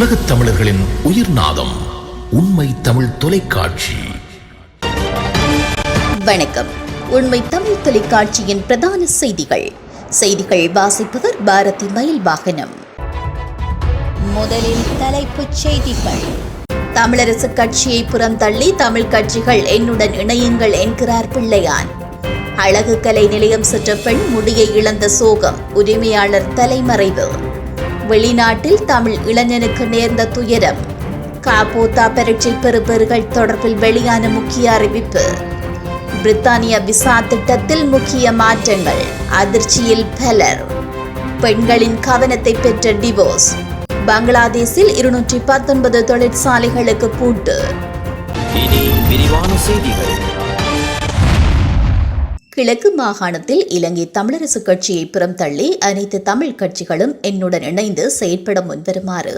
உலகத் தமிழர்களின் உயிர்நாதம் உண்மை தமிழ் தொலைக்காட்சி. வணக்கம். உண்மை தமிழ் தொலைக்காட்சியின் பிரதான செய்திகள் வாசிப்பவர் பாரதி மயில் வாகனம். முதலில் தலைப்புச் செய்திகள். தமிழரசு கட்சியை புறந்தள்ளி தமிழ் கட்சிகள் என்னுடன் இணையுங்கள் என்கிறார் பிள்ளையான். அழகு கலை நிலையம் சென்ற பெண் முடியை இழந்த சோகம், உரிமையாளர் தலைமறைவு. வெளிநாட்டில் தமிழ் இளைஞனுக்கு நேர்ந்த துயரம். காபோத்தா பரீட்சை பெறுபவர்கள் தொடர்பில் வெளியான முக்கிய அறிவிப்பு. பிரித்தானிய விசா திட்டத்தில் முக்கிய மாற்றங்கள், அதிர்ச்சியில் பலர். பெண்களின் கவனத்தை பெற்ற டிவோர்ஸ். பங்களாதேஷில் 219 தொழிற்சாலைகளுக்கு பூட்டு. இனி விரிவான செய்திகள். கிழக்கு மாகாணத்தில் இலங்கை தமிழரசு கட்சியை புறந்தள்ளி அனைத்து தமிழ் கட்சிகளும் என்னுடன் இணைந்து செயற்பட முன்வருமாறு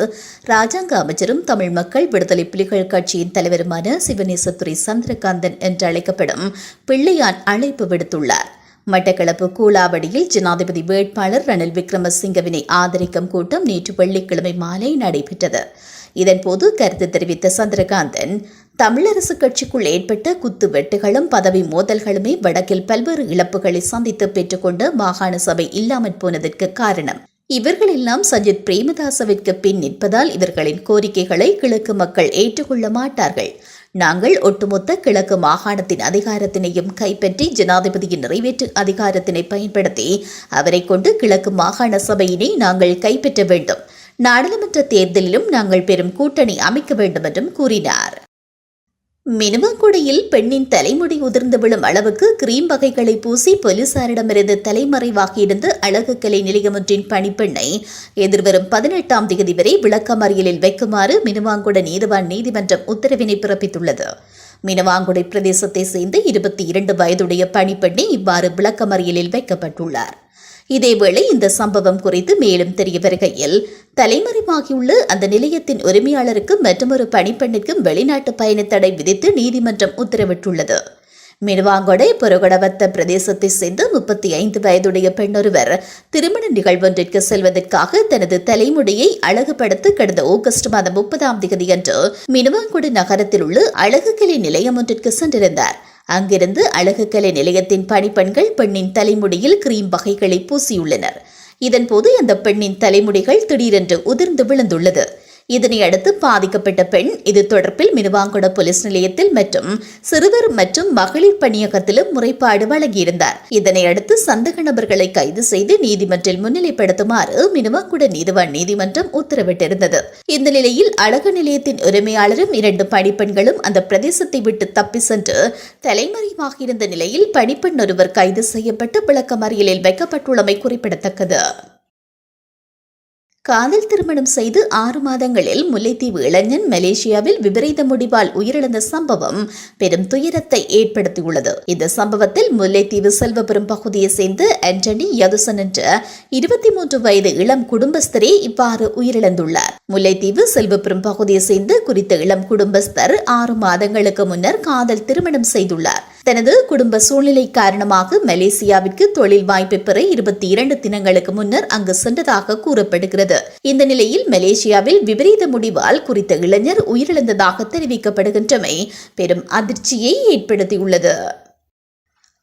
ராஜாங்க அமைச்சரும் தமிழ் மக்கள் விடுதலை புலிகள் கட்சியின் தலைவருமான சிவநேசத்துறை சந்திரகாந்தன் என்று அழைக்கப்படும் பிள்ளையான் அழைப்பு விடுத்துள்ளார். மட்டக்களப்பு கூலாவடியில் ஜனாதிபதி வேட்பாளர் ரணில் விக்ரமசிங்கவினை ஆதரிக்கும் கூட்டம் நேற்று வெள்ளிக்கிழமை மாலை நடைபெற்றது. இதன்போது கருத்து தெரிவித்த சந்திரகாந்தன், தமிழரசு கட்சிக்குள் ஏற்பட்ட குத்து வெட்டுகளும் பதவி மோதல்களுமே வடக்கில் பல்வேறு இழப்புகளை சந்தித்து பெற்றுக்கொண்ட மாகாண சபை இல்லாமற் போனதற்கு காரணம். இவர்களெல்லாம் சஜித் பிரேமதாசவிற்கு பின் நிற்பதால் இவர்களின் கோரிக்கைகளை கிழக்கு மக்கள் ஏற்றுக்கொள்ள மாட்டார்கள். நாங்கள் ஒட்டுமொத்த கிழக்கு மாகாணத்தின் அதிகாரத்தினையும் கைப்பற்றி ஜனாதிபதியின் நிறைவேற்று அதிகாரத்தினை பயன்படுத்தி அவரை கொண்டு கிழக்கு மாகாண சபையினை நாங்கள் கைப்பற்ற வேண்டும். நாடாளுமன்ற தேர்தலிலும் நாங்கள் பெரும் கூட்டணி அமைக்க வேண்டும் என்றும் கூறினார். மினுவாங்குடியில் பெண்ணின் தலைமுடி உதிர்ந்து விழும் அளவுக்கு கிரீம் வகைகளை பூசி போலீசாரிடமிருந்து தலைமறைவாகியிருந்த அழகு கலை நிலையமொன்றின் பணிப்பெண்ணை எதிர்வரும் 18ஆம் தேதி வரை விளக்கமறியலில் வைக்குமாறு மினுவாங்குடி நீதிவான் நீதிமன்றம் உத்தரவினை பிறப்பித்துள்ளது. மினுவாங்குடி பிரதேசத்தை சேர்ந்த 22 வயதுடைய பணிப்பெண்ணை இவ்வாறு விளக்கமறியலில் வைக்கப்பட்டுள்ளார். இதேவேளை இந்த சம்பவம் குறித்து மேலும் தெரிய வருகையில், தலைமறைவாகியுள்ள அந்த நிலையத்தின் உரிமையாளருக்கு மற்றொரு பணிப்பெண்ணிற்கும் வெளிநாட்டு பயண தடை விதித்து நீதிமன்றம் உத்தரவிட்டுள்ளது. மினுவாங்கொடை புறகொடவத்த பிரதேசத்தை சேர்ந்த 35 வயதுடைய பெண்ணொருவர் திருமண நிகழ்வொன்றிற்கு செல்வதற்காக தனது தலைமுடியை அழகுபடுத்த கடந்த ஆகஸ்ட் மாதம் 30ஆம் தேதியன்று மினுவாங்குடி நகரத்தில் உள்ள அழகு கலை நிலையம் ஒன்றிற்கு சென்றிருந்தார். அங்கிருந்து அழகு கலை நிலையத்தின் பணிப்பெண்கள் பெண்ணின் தலைமுடியில் கிரீம் வகைகளை பூசியுள்ளனர். இதன்போது அந்த பெண்ணின் தலைமுடிகள் திடீரென்று உதிர்ந்து விழுந்துள்ளது. இதனையடுத்து பாதிக்கப்பட்ட பெண் இது தொடர்பில் மினுவாங்குட போலீஸ் நிலையத்தில் மற்றும் சிறுவர் மற்றும் மகளிர் பணியகத்திலும் முறைப்பாடு வழங்கியிருந்தார். இதனையடுத்து சந்தேக நபர்களை கைது செய்து நீதிமன்றில் முன்னிலைப்படுத்துமாறு மினுவாங்குட நீதிவான் நீதிமன்றம் உத்தரவிட்டிருந்தது. இந்த நிலையில் அழகு நிலையத்தின் உரிமையாளரும் 2 பணிப்பெண்களும் அந்த பிரதேசத்தை விட்டு தப்பி சென்று தலைமறைவாகியிருந்த நிலையில் பணிப்பெண் ஒருவர் கைது செய்யப்பட்டு விளக்கமறியலில் வைக்கப்பட்டுள்ளமை குறிப்பிடத்தக்கது. காதல் திருமணம் செய்து 6 மாதங்களில் முல்லைத்தீவு இளைஞன் மலேசியாவில் விபரீத முடிவால் உயிரிழந்த சம்பவம் பெரும் துயரத்தை ஏற்படுத்தியுள்ளது. இந்த சம்பவத்தில் முல்லைத்தீவு செல்வபுரம் பகுதியை சேர்ந்த ஆண்டனி யதுசன் என்ற 23 வயது இளம் குடும்பஸ்தரே இவ்வாறு உயிரிழந்துள்ளார். முல்லைத்தீவு செல்வபுரம் பகுதியை சேர்ந்த குறித்த இளம் குடும்பஸ்தர் 6 மாதங்களுக்கு முன்னர் காதல் திருமணம் செய்துள்ளார். தனது குடும்ப சூழ்நிலை காரணமாக மலேசியாவிற்கு தொழில் வாய்ப்பை பெற 22 தினங்களுக்கு முன்னர் அங்கு சென்றதாக கூறப்படுகிறது. இந்த நிலையில் மலேசியாவில் விபரீத முடிவால் குறித்த இளைஞர் உயிரிழந்ததாக தெரிவிக்கப்படுகின்றமை பெரும் அதிர்ச்சியை ஏற்படுத்தியுள்ளது.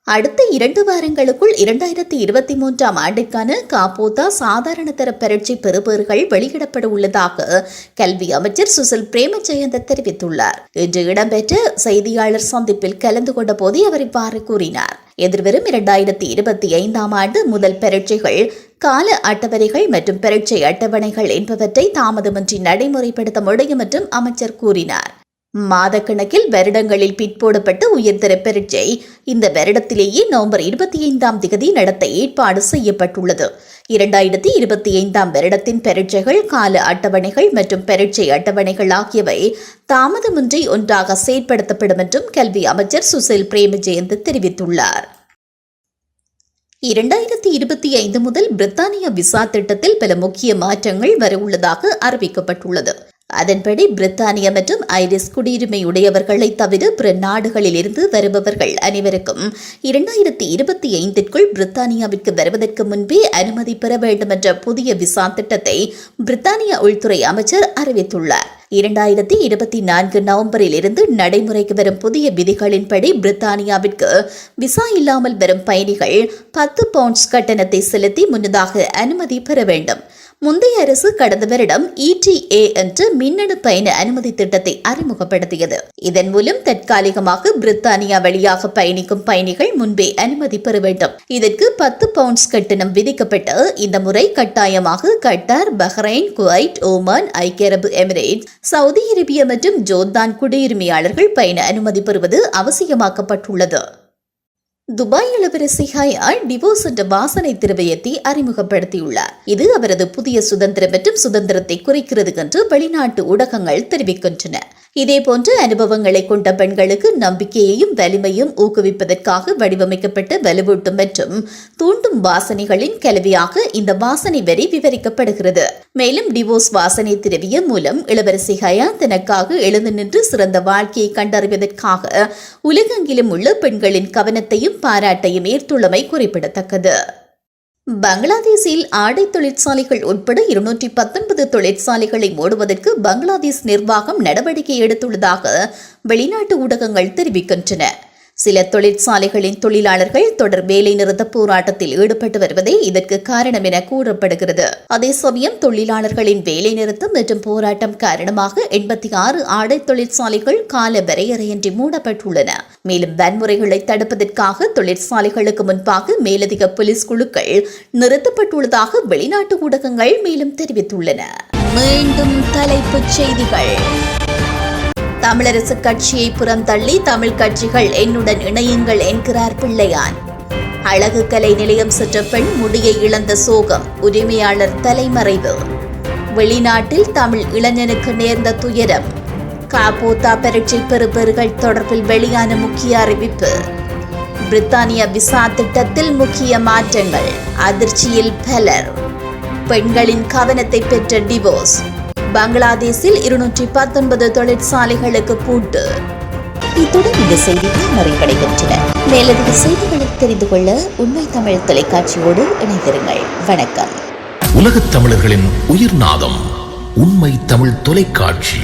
அடுத்த 2 வாரங்களுக்குள் 2023ஆம் ஆண்டிற்கான காபோத்தா சாதாரண தர பரீட்சை பெறுபவர்கள் வெளியிடப்பட உள்ளதாக கல்வி அமைச்சர் சுசில் பிரேமஜயந்த தெரிவித்துள்ளார். இன்று இடம்பெற்ற செய்தியாளர் சந்திப்பில் கலந்து கொண்ட போது அவர் இவ்வாறு கூறினார். எதிர்வரும் 2025ஆம் ஆண்டு முதல் பரீட்சைகள் கால அட்டவணைகள் மற்றும் பரீட்சை அட்டவணைகள் என்பவற்றை தாமதமின்றி நடைமுறைப்படுத்த முடியும் என்றும் அமைச்சர் கூறினார். மாதக்கணக்கில் வருடங்களில் பிற்போடப்பட்ட உயர்தர பரீட்சை இந்த வருடத்திலேயே நவம்பர் 25ஆம் தேதி நடத்த ஏற்பாடு செய்யப்பட்டுள்ளது. 2025ஆம் வருடத்தின் பரீட்சைகள் கால அட்டவணைகள் மற்றும் பரீட்சை அட்டவணைகள் ஆகியவை தாமதமின்றி ஒன்றாக செயற்படுத்தப்படும் என்றும் கல்வி அமைச்சர் சுசில் பிரேமஜயந்த் தெரிவித்துள்ளார். 2025 முதல் பிரித்தானிய விசா திட்டத்தில் பல முக்கிய மாற்றங்கள் வரவுள்ளதாக அறிவிக்கப்பட்டுள்ளது. அதன்படி பிரித்தானிய மற்றும் ஐரிஷ் குடியுரிமை உடையவர்களை தவிர பிற நாடுகளில் இருந்து வருபவர்கள் அனைவருக்கும் 2025ற்குள் பிரித்தானியாவிற்கு வருவதற்கு முன்பே அனுமதி பெற வேண்டும் என்ற புதிய விசா திட்டத்தை பிரித்தானிய உள்துறை அமைச்சர் அறிவித்துள்ளார். 2024 நவம்பரில் இருந்து நடைமுறைக்கு வரும் புதிய விதிகளின்படி பிரித்தானியாவிற்கு விசா இல்லாமல் வரும் பயணிகள் 10 பவுண்ட்ஸ் கட்டணத்தை செலுத்தி முன்னதாக அனுமதி பெற வேண்டும். முந்தைய அரசு கடந்த வருடம் ETA என்ற மின்னணு பயண அனுமதி திட்டத்தை அறிமுகப்படுத்தியது. இதன் மூலம் தற்காலிகமாக பிரித்தானியா வழியாக பயணிக்கும் பயணிகள் முன்பே அனுமதி பெற வேண்டும். இதற்கு 10 பவுண்ட்ஸ் கட்டணம் விதிக்கப்பட்டு இந்த முறை கட்டாயமாக கட்டார், பஹ்ரைன், குவைட், ஓமான், ஐக்கிய அரபு எமிரேட்ஸ், சவுதி அரேபியா மற்றும் ஜோர்தான் குடியுரிமையாளர்கள் பயண அனுமதி பெறுவது அவசியமாக்கப்பட்டுள்ளது. துபாய் இளவரசி ஹயா டிவோர்ஸ் என்ற வாசனை திரவியத்தை அறிமுகப்படுத்தியுள்ளார். இது அவரது புதிய சுதந்திரம் மற்றும் சுதந்திரத்தை குறிக்கிறது என்று வெளிநாட்டு ஊடகங்கள் தெரிவிக்கின்றன. இதேபோன்ற அனுபவங்களை கொண்ட பெண்களுக்கு நம்பிக்கையையும் வலிமையும் ஊக்குவிப்பதற்காக வடிவமைக்கப்பட்ட வலுவூட்டும் மற்றும் தூண்டும் வாசனைகளின் கலவையாக இந்த வாசனை வரி விவரிக்கப்படுகிறது. மேலும் டிவோர்ஸ் வாசனை திரவியம் மூலம் இளவரசி ஹயா தனக்காக எழுந்து நின்று சிறந்த வாழ்க்கையை கண்டறிவதற்காக உலகெங்கிலும் உள்ள பெண்களின் கவனத்தையும் பாராட்டையும் ஈர்த்துள்ளமை குறிப்பிடத்தக்கது. பங்களாதேஷில் ஆடை தொழிற்சாலைகள் உட்பட 219 தொழிற்சாலைகளை மூடுவதற்கு பங்களாதேஷ் நிர்வாகம் நடவடிக்கை எடுத்துள்ளதாக வெளிநாட்டு ஊடகங்கள் தெரிவிக்கின்றன. சில தொழிற்சாலைகளின் தொழிலாளர்கள் தொடர் வேலை நிறுத்த போராட்டத்தில் ஈடுபட்டு வருவதே இதற்கு காரணம் என கூறப்படுகிறது. அதே சமயம் தொழிலாளர்களின் வேலை நிறுத்தம் மற்றும் போராட்டம் காரணமாக 86 ஆடை தொழிற்சாலைகள் கால வரையறையின்றி மூடப்பட்டுள்ளன. மேலும் வன்முறைகளை தடுப்பதற்காக தொழிற்சாலைகளுக்கு முன்பாக மேலதிக போலீஸ் குழுக்கள் நிறுத்தப்பட்டுள்ளதாக வெளிநாட்டு ஊடகங்கள் மேலும் தெரிவித்துள்ளன. மீண்டும் தலைப்புச் செய்திகள். தமிழரசு கட்சியை புறந்தள்ளி தமிழ் கட்சிகள் என்னுடன் இணையுங்கள் என்கிறார் பிள்ளையான். அழகு கலை நிலையம் சென்ற பெண் முடியை இழந்த சோகம், உரிமையாளர் தலைமறைவு. வெளிநாட்டில் தமிழ் இளைஞனுக்கு நேர்ந்த துயரம். காபோத்தா பரீட்சை பெறுபவர்கள் தொடர்பில் வெளியான முக்கிய அறிவிப்பு. பிரித்தானிய விசா திட்டத்தில் முக்கிய மாற்றங்கள், அதிர்ச்சியில் பலர். பெண்களின் கவனத்தை பெற்ற டிவோர்ஸ். பங்களாதேஷில் 219 தொழிற்சாலைகளுக்கு பூட்டு. இத்துடன் இந்த செய்திகள் நிறைவடைகின்றன. மேலதிக செய்திகளை தெரிந்து கொள்ள உண்மை தமிழ் தொலைக்காட்சியோடு இணைந்திருங்கள். வணக்கம். உலகத் தமிழர்களின் உயிர்நாதம் உண்மை தமிழ் தொலைக்காட்சி.